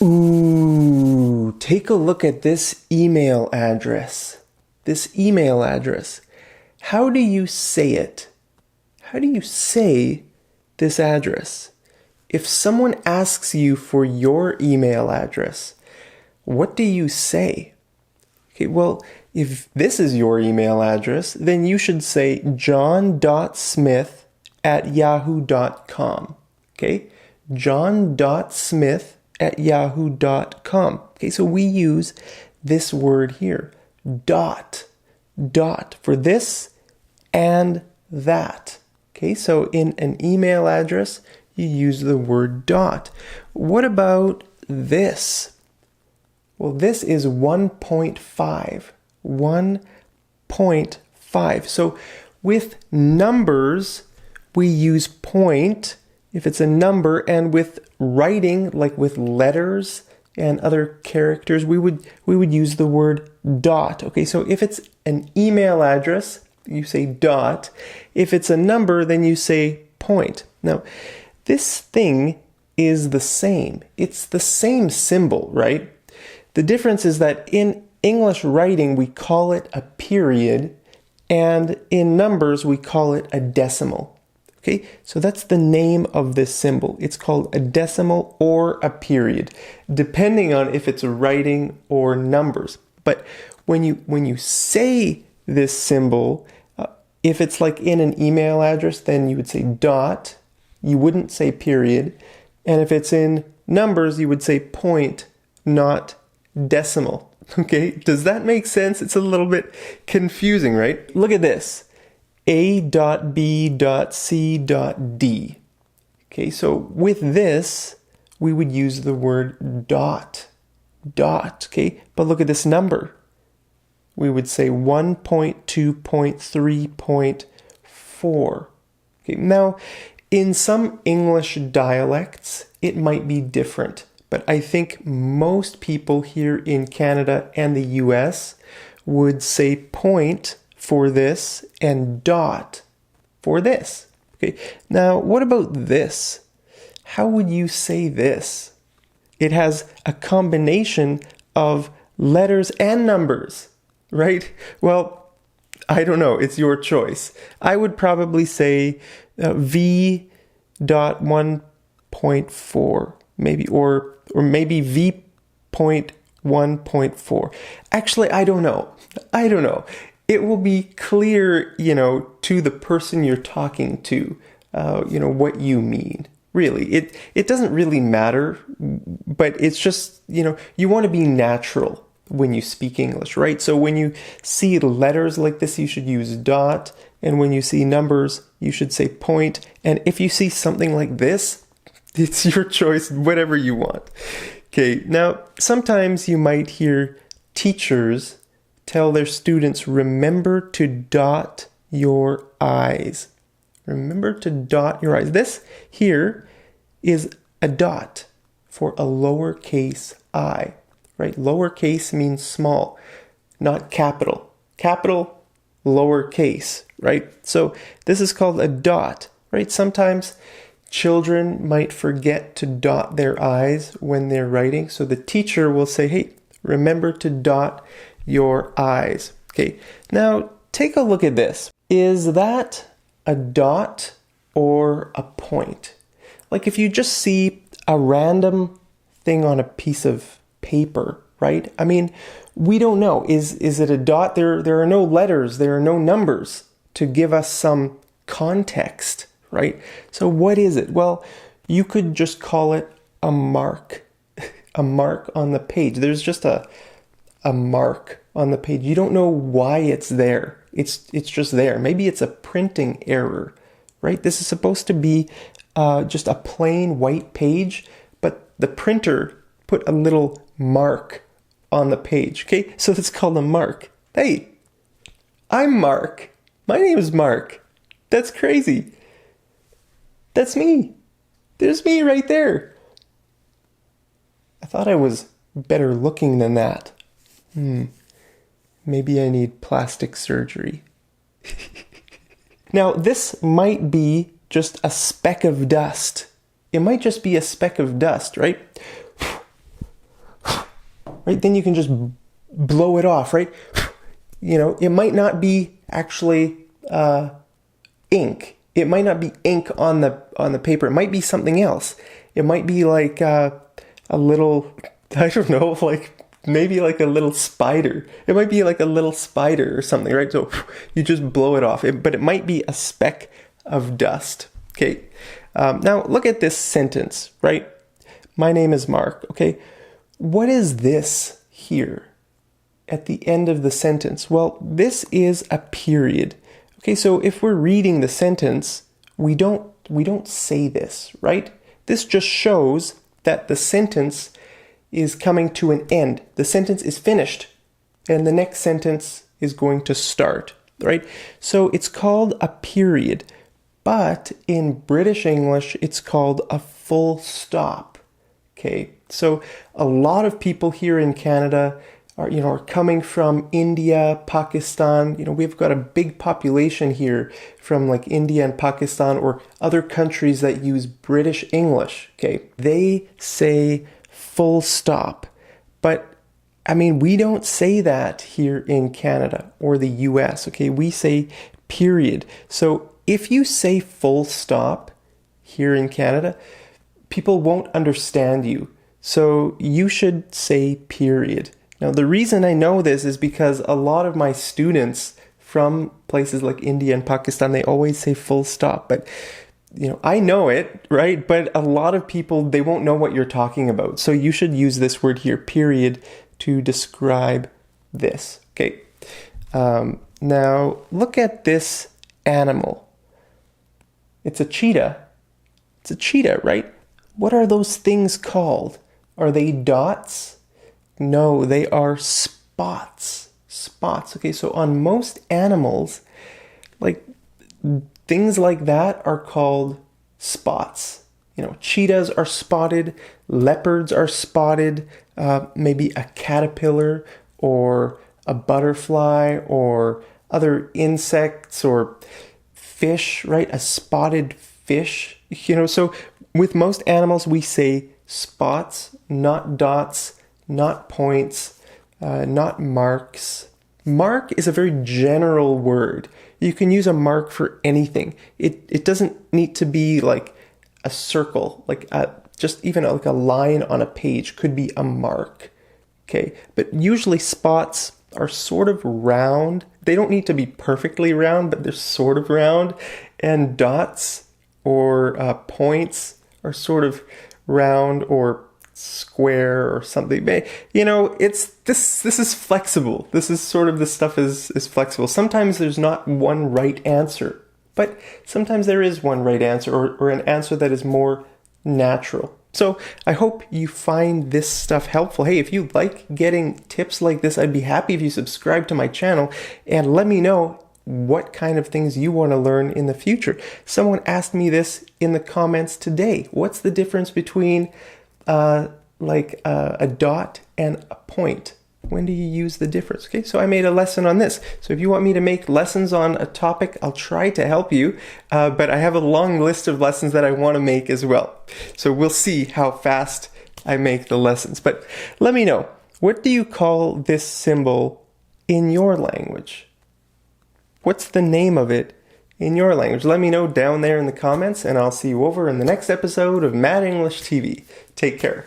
Ooh, take a look at this email address. This email address. How do you say it? How do you say this address? If someone asks you for your email address, what do you say? Okay, well, if this is your email address, then you should say john.smith@yahoo.com. Okay, john.smith@yahoo.com. Okay, so we use this word here, dot for this and that. Okay, so in an email address, you use the word dot. What about this? Well, this is 1.5. 1.5. So with numbers, we use point if it's a number, and with writing, like with letters and other characters, we would use the word dot. Okay, so if it's an email address, you say dot. If it's a number, then you say point. Now, this thing is the same. It's the same symbol, right? The difference is that in English writing, we call it a period, and in numbers, we call it a decimal. Okay, so that's the name of this symbol. It's called a decimal or a period, depending on if it's writing or numbers. But when you say this symbol, if it's like in an email address, then you would say dot. You wouldn't say period. And if it's in numbers, you would say point, not decimal. Okay, does that make sense? It's a little bit confusing, right? Look at this. A.B.C.D. Okay, so with this, we would use the word dot. Okay, but look at this number. We would say 1.2.3.4. Okay, now, in some English dialects, it might be different, but I think most people here in Canada and the US would say point for this and dot for this. Okay, now what about this? How would you say this? It has a combination of letters and numbers, right? Well, I don't know, it's your choice. I would probably say V.1.4, maybe, or maybe V.1.4. Actually, I don't know. It will be clear, to the person you're talking to, what you mean. Really, it doesn't really matter, but it's just, you want to be natural when you speak English, right? So when you see letters like this, you should use dot, and when you see numbers, you should say point, and if you see something like this, it's your choice, whatever you want. Okay, now, sometimes you might hear teachers tell their students, remember to dot your I's. Remember to dot your I's. This here is a dot for a lowercase I, right? Lowercase means small, not capital. Capital, lowercase, right? So this is called a dot, right? Sometimes children might forget to dot their I's when they're writing. So the teacher will say, hey, remember to dot your I's. Okay, now take a look at this. Is that a dot or a point? Like if you just see a random thing on a piece of paper, right? I mean, we don't know. Is it a dot? There are no letters, there are no numbers to give us some context, right? So what is it? Well, you could just call it a mark. A mark on the page. There's just a mark on the page. You don't know why it's there. It's just there. Maybe it's a printing error, right? This is supposed to be just a plain white page, but the printer put a little mark on the page. Okay, so that's called a mark. Hey, I'm Mark. My name is Mark. That's crazy. That's me. There's me right there. I thought I was better looking than that. Maybe I need plastic surgery. Now, this might be just a speck of dust. It might just be a speck of dust, right? right? Then you can just blow it off, right? It might not be actually ink. It might not be ink on the paper. It might be something else. It might be like a little, I don't know, like maybe like a little spider. It might be like a little spider or something, right? So you just blow it off. But it might be a speck of dust. Okay. Now look at this sentence, right? My name is Mark. Okay. What is this here at the end of the sentence? Well, this is a period. Okay, so if we're reading the sentence, we don't say this, right? This just shows that the sentence is coming to an end. The sentence is finished, and the next sentence is going to start, right? So it's called a period, but in British English, it's called a full stop. Okay, so a lot of people here in Canada are coming from India, Pakistan. We've got a big population here from like India and Pakistan or other countries that use British English. Okay, they say full stop, but I mean, we don't say that here in Canada or the US. Okay, we say period. So if you say full stop here in Canada, people won't understand you. So you should say period. Now, the reason I know this is because a lot of my students from places like India and Pakistan, they always say full stop. But, I know it, right? But a lot of people, they won't know what you're talking about. So you should use this word here, period, to describe this. Okay. Now, look at this animal. It's a cheetah. It's a cheetah, right? What are those things called? Are they dots? No, they are spots. Spots. Okay, so on most animals, like things like that are called spots. Cheetahs are spotted, leopards are spotted, maybe a caterpillar or a butterfly or other insects or fish, right? A spotted fish. So with most animals, we say spots, not dots, not points, not marks. Mark is a very general word. You can use a mark for anything. It doesn't need to be like a circle, like just even like a line on a page could be a mark. Okay, but usually spots are sort of round. They don't need to be perfectly round, but they're sort of round. And dots or points are sort of round or square or something. It's this is flexible. This is sort of, this stuff is flexible. Sometimes there's not one right answer, but sometimes there is one right answer or an answer that is more natural. So I hope you find this stuff helpful. Hey, if you like getting tips like this, I'd be happy if you subscribe to my channel and let me know what kind of things you want to learn in the future. Someone asked me this in the comments today. What's the difference between a dot and a point? When do you use the difference? Okay, so I made a lesson on this. So if you want me to make lessons on a topic, I'll try to help you. But I have a long list of lessons that I want to make as well. So we'll see how fast I make the lessons. But let me know, what do you call this symbol in your language? What's the name of it in your language? Let me know down there in the comments, and I'll see you over in the next episode of Mad English TV. Take care.